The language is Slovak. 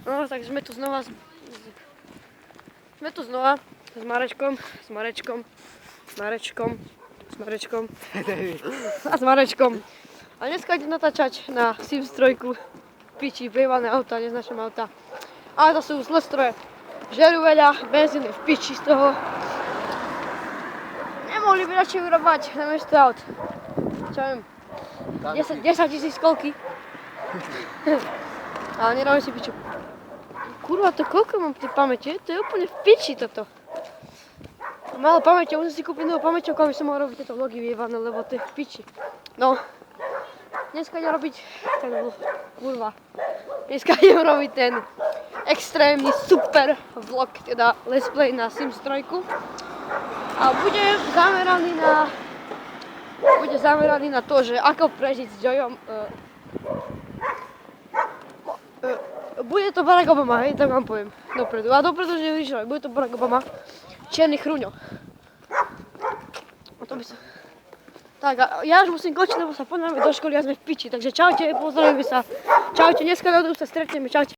No, tak sme tu znova s Marečkom a s Marečkom. A dneska idem natáčať na Sims 3. Piči, bývané auta, neznačné auta. Ale to sú zlé stroje. Žerú veľa, benzín je v piči z toho. Nemohli by radšej vyrobať namiesto aut. Čo viem, 10 000 koľky. Ale nerobím si piču. Kurva, to koľko mám tej pamäti? To je úplne v piči toto. Málo pamäťou, musím si kúpiť novú pamäťovku, aby som mohol robiť tieto vlogy vyjebané, lebo to je v piči. No, dneska idem robiť ten ten extrémny super vlog, teda let's play na Sims 3. A bude zameraný na to, že ako prežiť s Joyom. Bude to Barack Obama, hej, tak vám poviem dopredu. A dopredu, že vyšlo, bude to Barack Obama, čierny chruňo. A to by sa... Tak, a ja už musím končiť, lebo sa ponáme do školy a sme v piči. Takže čaute, pozdravíme sa. Čaute, dneska sa stretneme, čaute.